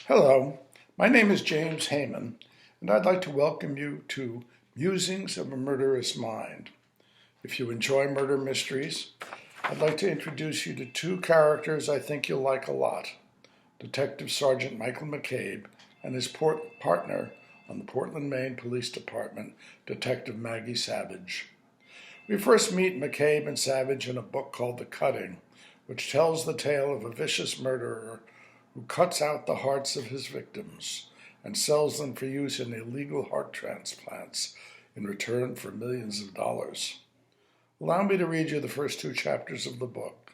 Hello, my name is James Hayman, and I'd like to welcome you to Musings of a Murderous Mind. If you enjoy murder mysteries, I'd like to introduce you to two characters I think you'll like a lot, Detective Sergeant Michael McCabe and his partner on the Portland, Maine Police Department, Detective Maggie Savage. We first meet McCabe and Savage in a book called The Cutting, which tells the tale of a vicious murderer who cuts out the hearts of his victims and sells them for use in illegal heart transplants in return for millions of dollars. Allow me to read you the first two chapters of the book.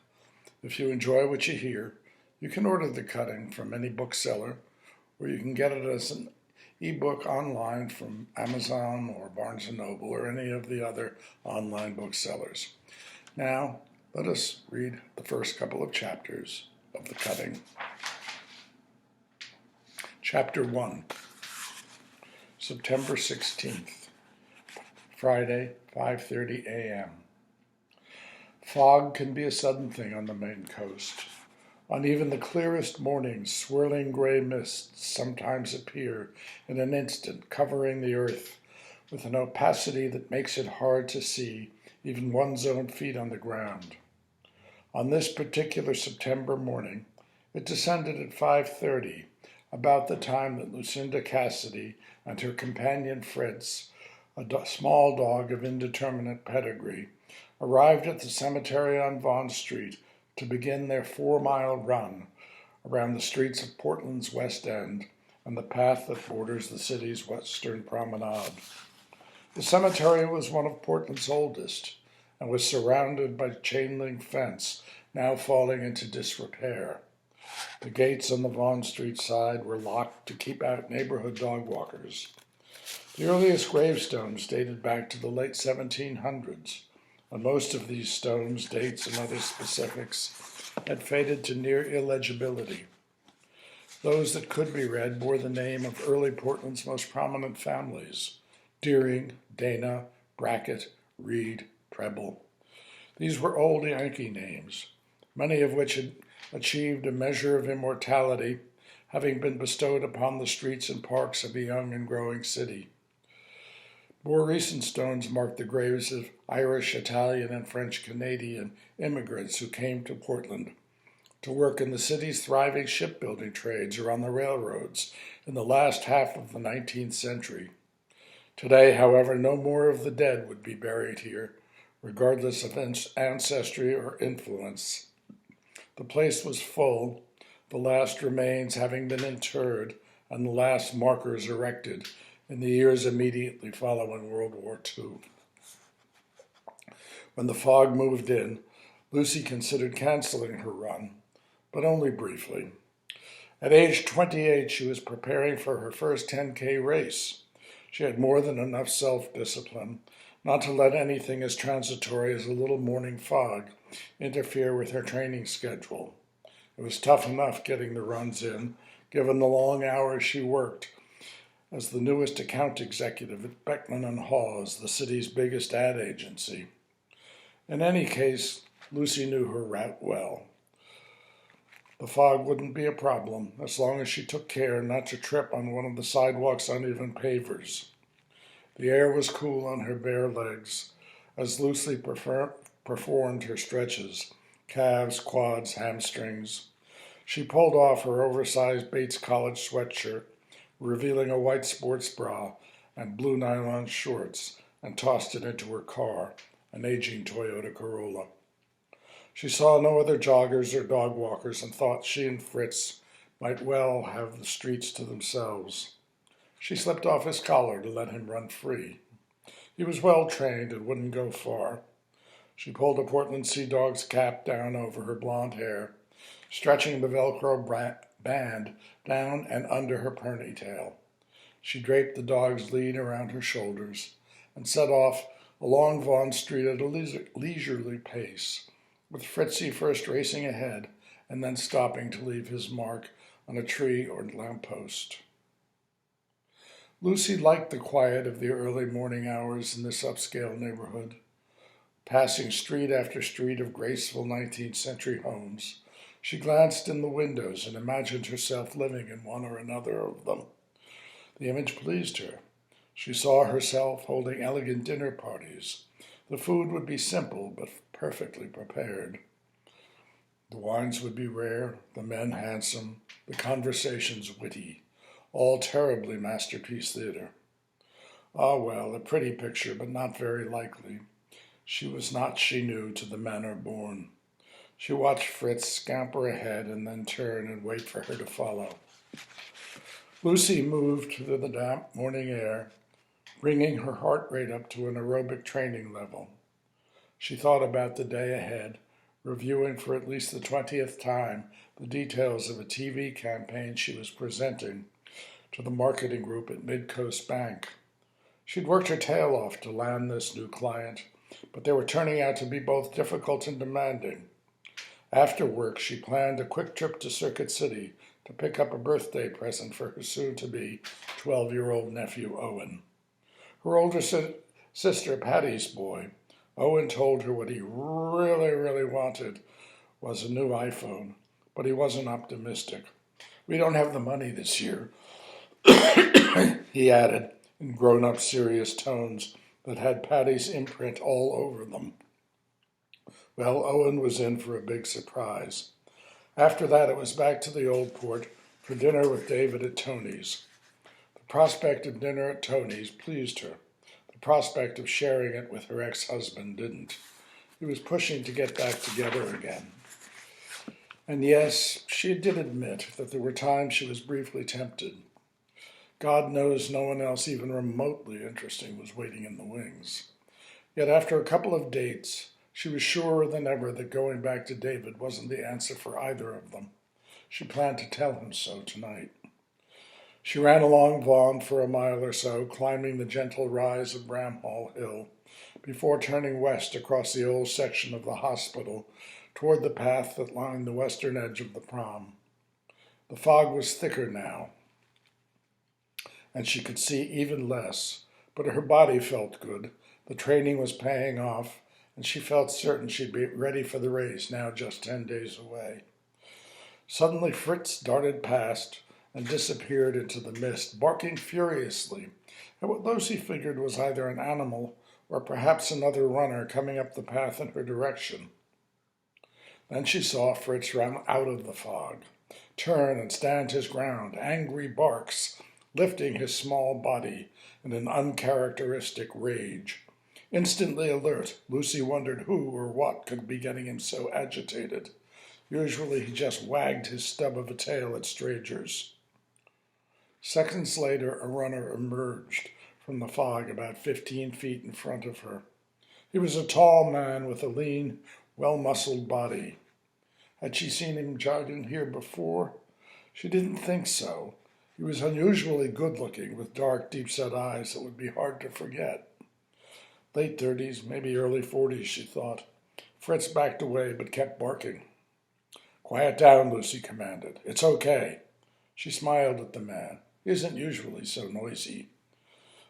If you enjoy what you hear, you can order The Cutting from any bookseller, or you can get it as an ebook online from Amazon or Barnes & Noble or any of the other online booksellers. Now, let us read the first couple of chapters of The Cutting. Chapter 1, September 16th, Friday, 5:30 a.m. Fog can be a sudden thing on the Maine coast. On even the clearest mornings, swirling gray mists sometimes appear in an instant, covering the earth with an opacity that makes it hard to see even one's own feet on the ground. On this particular September morning, it descended at 5:30, about the time that Lucinda Cassidy and her companion Fritz, a small dog of indeterminate pedigree, arrived at the cemetery on Vaughan Street to begin their 4-mile run around the streets of Portland's West End and the path that borders the city's western promenade. The cemetery was one of Portland's oldest and was surrounded by chain-link fence, now falling into disrepair. The gates on the Vaughan Street side were locked to keep out neighborhood dog walkers. The earliest gravestones dated back to the late 1700s, and most of these stones, dates, and other specifics had faded to near illegibility. Those that could be read bore the name of early Portland's most prominent families: Deering, Dana, Brackett, Reed, Preble. These were old Yankee names, many of which had achieved a measure of immortality, having been bestowed upon the streets and parks of a young and growing city. More recent stones mark the graves of Irish, Italian, and French Canadian immigrants who came to Portland to work in the city's thriving shipbuilding trades or on the railroads in the last half of the 19th century. Today, however, no more of the dead would be buried here, regardless of ancestry or influence. The place was full, the last remains having been interred and the last markers erected in the years immediately following World War II. When the fog moved in, Lucy considered canceling her run, but only briefly. At age 28, she was preparing for her first 10K race. She had more than enough self-discipline not to let anything as transitory as a little morning fog interfere with her training schedule. It was tough enough getting the runs in, given the long hours she worked as the newest account executive at Beckman & Hawes, the city's biggest ad agency. In any case, Lucy knew her route well. The fog wouldn't be a problem as long as she took care not to trip on one of the sidewalk's uneven pavers. The air was cool on her bare legs as Lucy performed her stretches, calves, quads, hamstrings. She pulled off her oversized Bates College sweatshirt, revealing a white sports bra and blue nylon shorts, and tossed it into her car, an aging Toyota Corolla. She saw no other joggers or dog walkers and thought she and Fritz might well have the streets to themselves. She slipped off his collar to let him run free. He was well trained and wouldn't go far. She pulled a Portland Sea Dog's cap down over her blonde hair, stretching the Velcro band down and under her ponytail. She draped the dog's lead around her shoulders and set off along Vaughan Street at a leisurely pace, with Fritzy first racing ahead and then stopping to leave his mark on a tree or lamppost. Lucy liked the quiet of the early morning hours in this upscale neighborhood. Passing street after street of graceful 19th century homes, She glanced in the windows and imagined herself living in one or another of them. The image pleased her. She saw herself holding elegant dinner parties. The food would be simple but perfectly prepared. The wines would be rare, the men handsome, the conversations witty, all terribly masterpiece theater. Ah, well, a pretty picture, but not very likely. She was not, she knew, to the manner born. She watched Fritz scamper ahead and then turn and wait for her to follow. Lucy moved through the damp morning air, bringing her heart rate up to an aerobic training level. She thought about the day ahead, reviewing for at least the 20th time the details of a TV campaign she was presenting to the marketing group at Midcoast Bank. She'd worked her tail off to land this new client, but they were turning out to be both difficult and demanding. After work, she planned a quick trip to Circuit City to pick up a birthday present for her soon-to-be 12-year-old nephew, Owen. Her older sister, Patty's boy, Owen, told her what he really wanted was a new iPhone, but he wasn't optimistic. "We don't have the money this year," he added in grown-up serious tones that had Patty's imprint all over them. Well, Owen was in for a big surprise. After that, it was back to the old port for dinner with David at Tony's. The prospect of dinner at Tony's pleased her. The prospect of sharing it with her ex-husband didn't. He was pushing to get back together again. And yes, she did admit that there were times she was briefly tempted. God knows no one else even remotely interesting was waiting in the wings. Yet after a couple of dates, she was surer than ever that going back to David wasn't the answer for either of them. She planned to tell him so tonight. She ran along Vaughan for a mile or so, climbing the gentle rise of Bramhall Hill, before turning west across the old section of the hospital toward the path that lined the western edge of the prom. The fog was thicker now, and she could see even less, but her body felt good. The training was paying off, and she felt certain she'd be ready for the race, now just 10 days away. Suddenly Fritz darted past and disappeared into the mist, barking furiously at what Lucy figured was either an animal or perhaps another runner coming up the path in her direction. Then she saw Fritz run out of the fog, turn and stand his ground, angry barks, lifting his small body in an uncharacteristic rage. Instantly alert, Lucy wondered who or what could be getting him so agitated. Usually he just wagged his stub of a tail at strangers. Seconds later, a runner emerged from the fog about 15 feet in front of her. He was a tall man with a lean, well-muscled body. Had she seen him jogging here before? She didn't think so. He was unusually good-looking, with dark, deep-set eyes that would be hard to forget. Late 30s, maybe early 40s, she thought. Fritz backed away, but kept barking. "Quiet down," Lucy commanded. "It's okay." She smiled at the man. He isn't usually so noisy.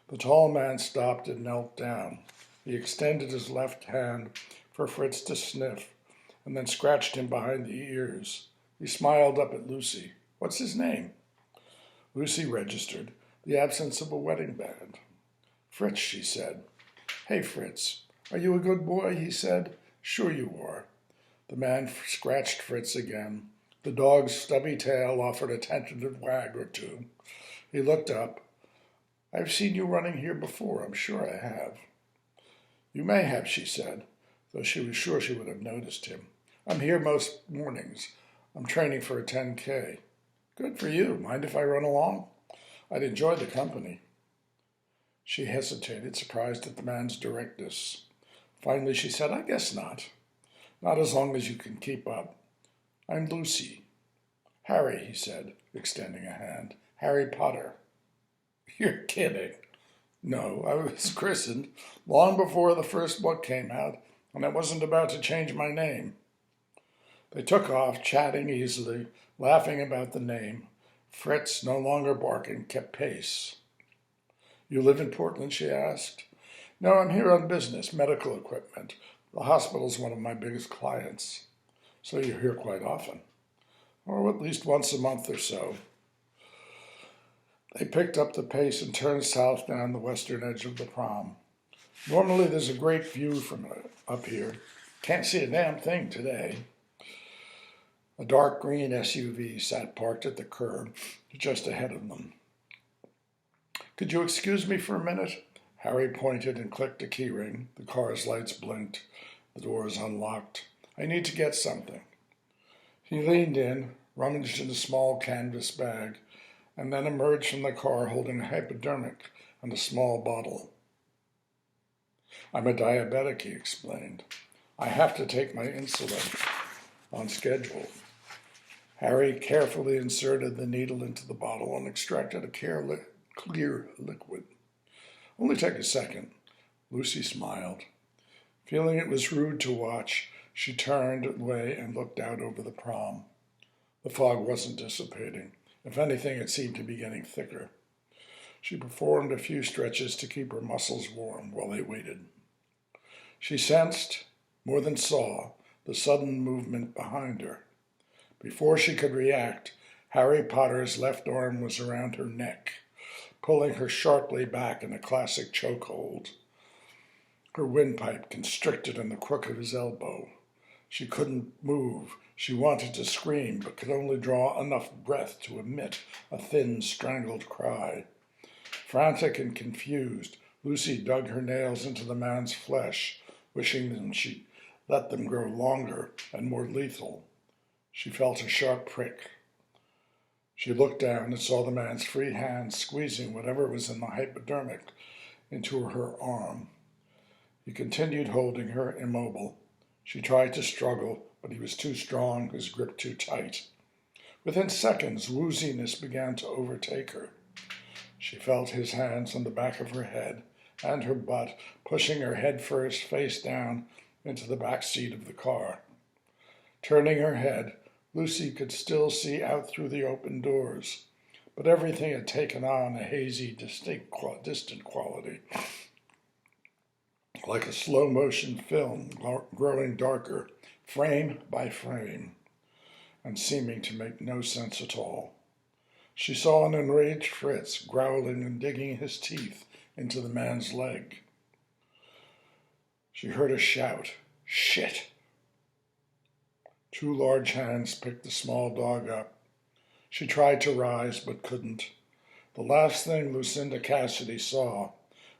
The tall man stopped and knelt down. He extended his left hand for Fritz to sniff, and then scratched him behind the ears. He smiled up at Lucy. "What's his name?" Lucy registered the absence of a wedding band. "Fritz," she said. "Hey, Fritz, are you a good boy?" he said. "Sure you are." The man scratched Fritz again. The dog's stubby tail offered a tentative wag or two. He looked up. "I've seen you running here before, I'm sure I have." "You may have," she said, though she was sure she would have noticed him. "I'm here most mornings. I'm training for a 10K. "Good for you. Mind if I run along? I'd enjoy the company." She hesitated, surprised at the man's directness. Finally she said, "I guess not. Not as long as you can keep up. I'm Lucy." "Harry," he said, extending a hand. "Harry Potter." "You're kidding." "No, I was christened long before the first book came out, and I wasn't about to change my name." They took off, chatting easily, laughing about the name. Fritz, no longer barking, kept pace. "You live in Portland?" she asked. "No, I'm here on business, medical equipment. The hospital's one of my biggest clients." "So you're here quite often?" or at least once a month or so. They picked up the pace and turned south down the western edge of the prom. Normally there's a great view from up here. Can't see a damn thing today. A dark green SUV sat parked at the curb just ahead of them. Could you excuse me for a minute? Harry pointed and clicked a keyring. The car's lights blinked. The doors unlocked. I need to get something. He leaned in, rummaged in a small canvas bag, and then emerged from the car holding a hypodermic and a small bottle. I'm a diabetic, he explained. I have to take my insulin on schedule. Harry carefully inserted the needle into the bottle and extracted a clear liquid. Only take a second. Lucy smiled. Feeling it was rude to watch, she turned away and looked out over the prom. The fog wasn't dissipating. If anything, it seemed to be getting thicker. She performed a few stretches to keep her muscles warm while they waited. She sensed, more than saw, the sudden movement behind her. Before she could react, Harry Potter's left arm was around her neck, pulling her sharply back in a classic chokehold. Her windpipe constricted in the crook of his elbow. She couldn't move. She wanted to scream, but could only draw enough breath to emit a thin, strangled cry. Frantic and confused, Lucy dug her nails into the man's flesh, wishing she'd let them grow longer and more lethal. She felt a sharp prick. She looked down and saw the man's free hand squeezing whatever was in the hypodermic into her arm. He continued holding her immobile. She tried to struggle, but he was too strong, his grip too tight. Within seconds, wooziness began to overtake her. She felt his hands on the back of her head and her butt, pushing her head first, face down, into the back seat of the car. Turning her head, Lucy could still see out through the open doors, but everything had taken on a hazy, distant quality, like a slow-motion film growing darker, frame by frame, and seeming to make no sense at all. She saw an enraged Fritz growling and digging his teeth into the man's leg. She heard a shout, "Shit!" Two large hands picked the small dog up. She tried to rise, but couldn't. The last thing Lucinda Cassidy saw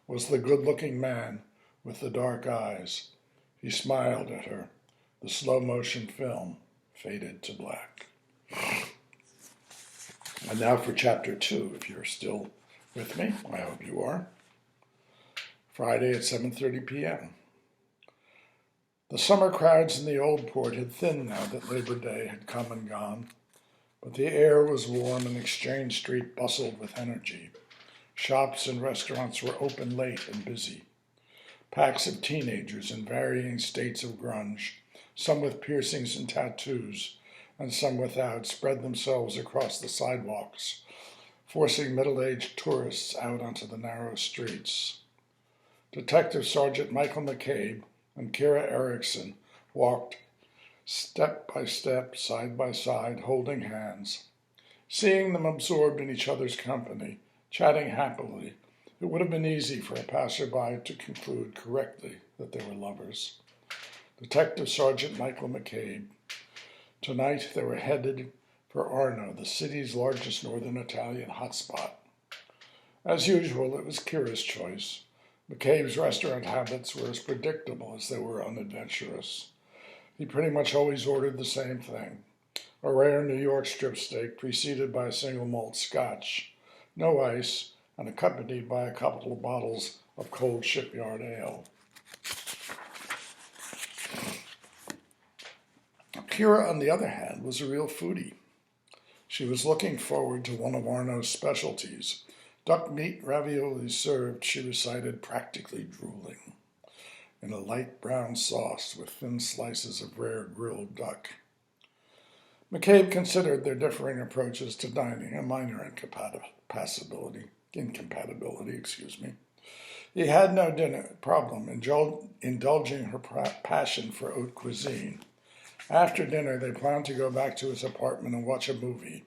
was the good-looking man with the dark eyes. He smiled at her. The slow-motion film faded to black. And now for Chapter 2, if you're still with me. I hope you are. Friday at 7:30 p.m. The summer crowds in the Old Port had thinned now that Labor Day had come and gone, but the air was warm and Exchange Street bustled with energy. Shops and restaurants were open late and busy. Packs of teenagers in varying states of grunge, some with piercings and tattoos, and some without, spread themselves across the sidewalks, forcing middle-aged tourists out onto the narrow streets. Detective Sergeant Michael McCabe and Kira Erickson walked step by step, side by side, holding hands. Seeing them absorbed in each other's company, chatting happily, it would have been easy for a passerby to conclude correctly that they were lovers. Detective Sergeant Michael McCabe. Tonight they were headed for Arno, the city's largest northern Italian hotspot. As usual, it was Kira's choice. McCabe's restaurant habits were as predictable as they were unadventurous. He pretty much always ordered the same thing, a rare New York strip steak preceded by a single malt scotch, no ice, and accompanied by a couple of bottles of cold shipyard ale. Kira, on the other hand, was a real foodie. She was looking forward to one of Arno's specialties, duck meat ravioli served, she recited, practically drooling, in a light brown sauce with thin slices of rare grilled duck. McCabe considered their differing approaches to dining a minor incompatibility. He had no problem indulging her passion for haute cuisine, After dinner, they planned to go back to his apartment and watch a movie,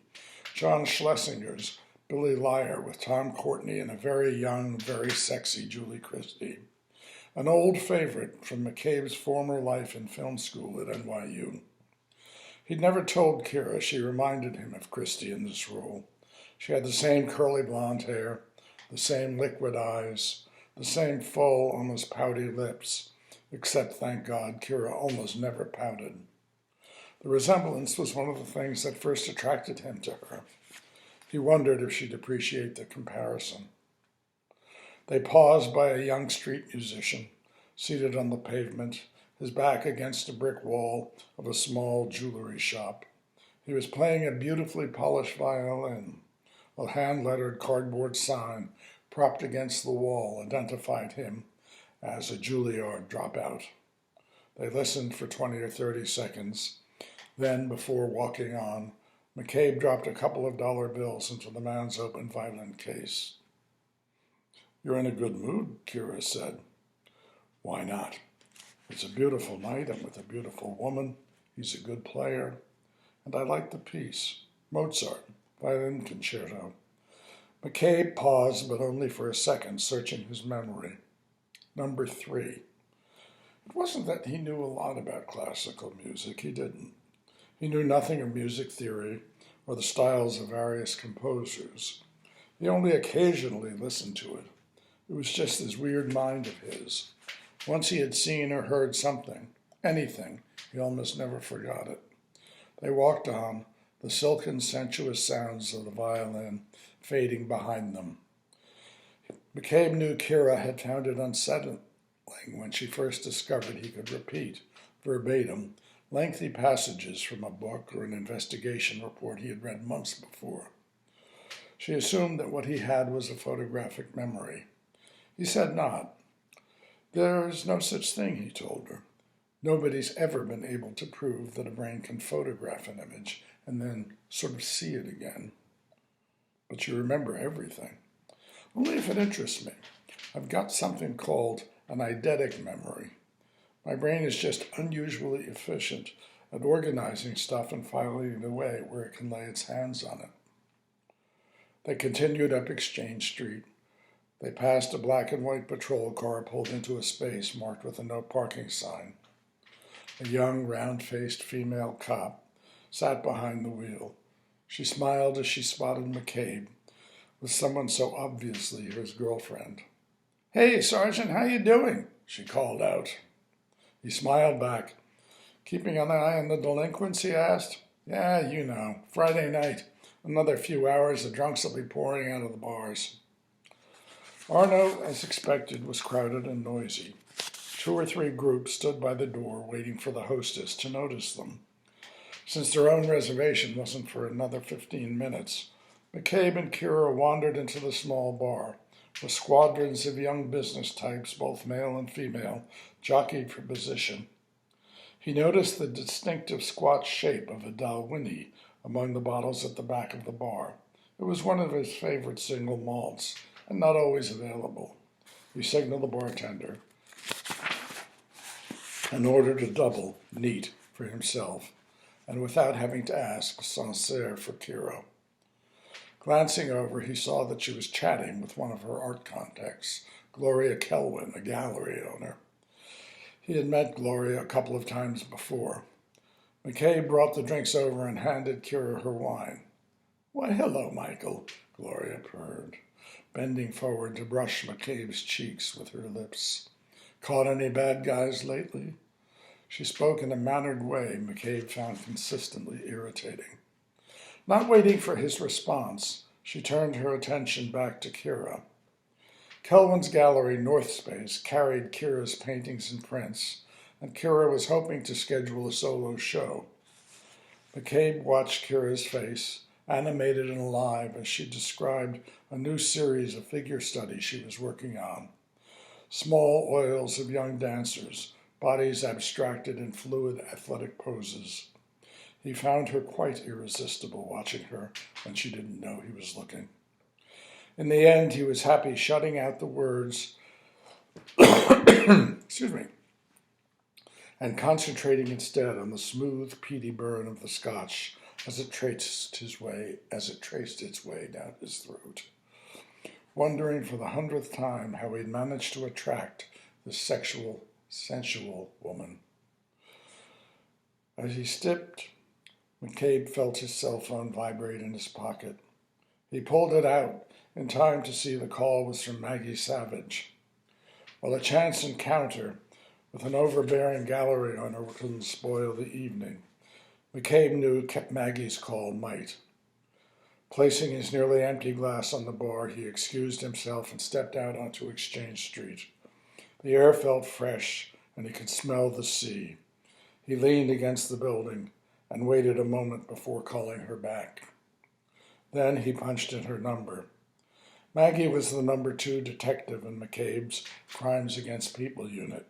John Schlesinger's Billy Liar, with Tom Courtenay and a very young, very sexy Julie Christie, an old favorite from McCabe's former life in film school at NYU. He'd never told Kira she reminded him of Christie in this role. She had the same curly blonde hair, the same liquid eyes, the same full, almost pouty lips, except, thank God, Kira almost never pouted. The resemblance was one of the things that first attracted him to her. He wondered if she'd appreciate the comparison. They paused by a young street musician, seated on the pavement, his back against a brick wall of a small jewelry shop. He was playing a beautifully polished violin. A hand-lettered cardboard sign propped against the wall identified him as a Juilliard dropout. They listened for 20 or 30 seconds. Then, before walking on, McCabe dropped a couple of dollar bills into the man's open violin case. "You're in a good mood," Kira said. "Why not? It's a beautiful night. I'm with a beautiful woman. He's a good player. And I like the piece. Mozart, violin concerto." McCabe paused, but only for a second, searching his memory. Number 3. It wasn't that he knew a lot about classical music. He didn't. He knew nothing of music theory or the styles of various composers. He only occasionally listened to it. It was just this weird mind of his. Once he had seen or heard something, anything, he almost never forgot it. They walked on, the silken, sensuous sounds of the violin fading behind them. McCabe knew Kira had found it unsettling when she first discovered he could repeat, verbatim, lengthy passages from a book or an investigation report he had read months before. She assumed that what he had was a photographic memory. He said not. There is no such thing, he told her. Nobody's ever been able to prove that a brain can photograph an image and then sort of see it again. But you remember everything. Only if it interests me. I've got something called an eidetic memory. My brain is just unusually efficient at organizing stuff and filing it away where it can lay its hands on it. They continued up Exchange Street. They passed a black and white patrol car pulled into a space marked with a no parking sign. A young, round-faced female cop sat behind the wheel. She smiled as she spotted McCabe with someone so obviously his girlfriend. "Hey, Sergeant, how you doing?" she called out. He smiled back. "Keeping an eye on the delinquents?" he asked. "Yeah, you know, Friday night. Another few hours, the drunks will be pouring out of the bars." Arno, as expected, was crowded and noisy. 2 or 3 groups stood by the door waiting for the hostess to notice them. Since their own reservation wasn't for another 15 minutes, McCabe and Kira wandered into the small bar, where squadrons of young business types, both male and female, jockeyed for position. He noticed the distinctive squat shape of a Dalwhinnie among the bottles at the back of the bar. It was one of his favorite single malts, and not always available. He signaled the bartender and ordered a double, neat, for himself, and without having to ask, Sancerre for Kira. Glancing over, he saw that she was chatting with one of her art contacts, Gloria Kelwin, a gallery owner. He had met Gloria a couple of times before. McCabe brought the drinks over and handed Kira her wine. "Why, hello, Michael," Gloria purred, bending forward to brush McCabe's cheeks with her lips. "Caught any bad guys lately?" She spoke in a mannered way McCabe found consistently irritating. Not waiting for his response, she turned her attention back to Kira. Kelwin's gallery, North Space, carried Kira's paintings and prints, and Kira was hoping to schedule a solo show. McCabe watched Kira's face, animated and alive, as she described a new series of figure studies she was working on. Small oils of young dancers, bodies abstracted in fluid athletic poses. He found her quite irresistible watching her when she didn't know he was looking. In the end, he was happy shutting out the words excuse me, and concentrating instead on the smooth, peaty burn of the scotch as it traced its way down his throat, wondering for the 100th time how he'd managed to attract this sensual woman. As he sipped, McCabe felt his cell phone vibrate in his pocket. He pulled it out in time to see the call was from Maggie Savage. While a chance encounter with an overbearing gallery owner couldn't spoil the evening, McCabe knew Maggie's call might. Placing his nearly empty glass on the bar, he excused himself and stepped out onto Exchange Street. The air felt fresh, and he could smell the sea. He leaned against the building and waited a moment before calling her back. Then he punched in her number. Maggie was the number 2 detective in McCabe's Crimes Against People unit.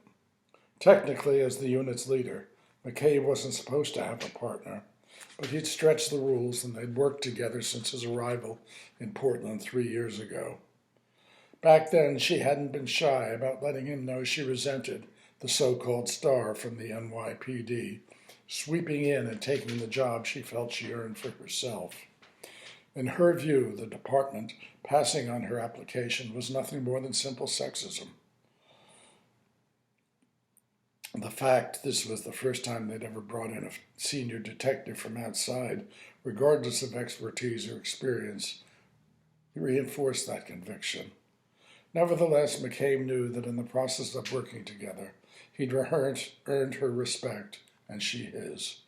Technically, as the unit's leader, McCabe wasn't supposed to have a partner, but he'd stretched the rules and they'd worked together since his arrival in Portland 3 years ago. Back then, she hadn't been shy about letting him know she resented the so-called star from the NYPD, sweeping in and taking the job she felt she earned for herself. In her view, the department passing on her application was nothing more than simple sexism. The fact this was the first time they'd ever brought in a senior detective from outside, regardless of expertise or experience, reinforced that conviction. Nevertheless, McCabe knew that in the process of working together, he'd earned her respect, and she his.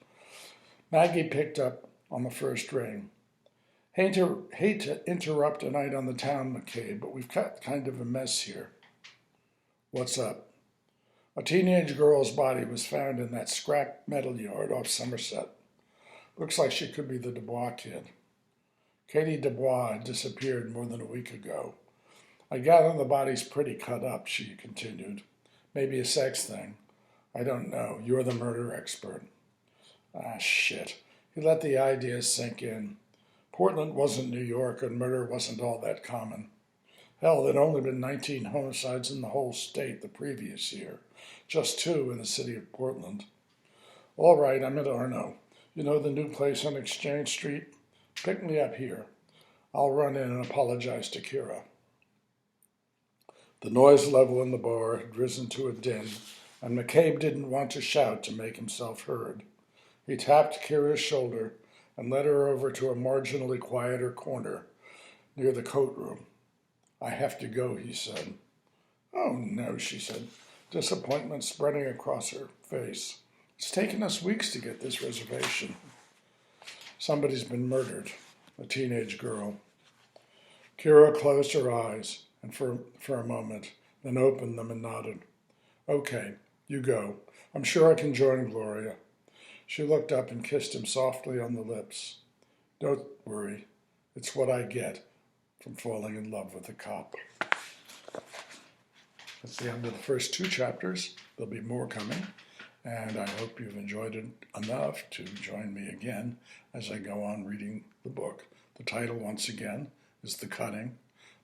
Maggie picked up on the first ring. Hate to interrupt a night on the town, McCabe, but we've got kind of a mess here. What's up? A teenage girl's body was found in that scrap metal yard off Somerset. Looks like she could be the Dubois kid. Katie Dubois had disappeared more than a week ago. I gather the body's pretty cut up, she continued. Maybe a sex thing. I don't know. You're the murder expert. Ah, shit. He let the idea sink in. Portland wasn't New York, and murder wasn't all that common. Hell, there'd only been 19 homicides in the whole state the previous year. Just 2 in the city of Portland. All right, I'm at Arno. You know the new place on Exchange Street? Pick me up here. I'll run in and apologize to Kira. The noise level in the bar had risen to a din, and McCabe didn't want to shout to make himself heard. He tapped Kira's shoulder and led her over to a marginally quieter corner near the coat room. I have to go, he said. Oh, no, she said, disappointment spreading across her face. It's taken us weeks to get this reservation. Somebody's been murdered, a teenage girl. Kira closed her eyes and for a moment, then opened them and nodded. Okay, you go. I'm sure I can join Gloria. She looked up and kissed him softly on the lips. Don't worry. It's what I get from falling in love with a cop. That's the end of the first 2 chapters. There'll be more coming, and I hope you've enjoyed it enough to join me again as I go on reading the book. The title, once again, is The Cutting.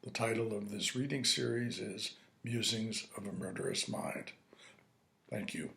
The title of this reading series is Musings of a Murderous Mind. Thank you.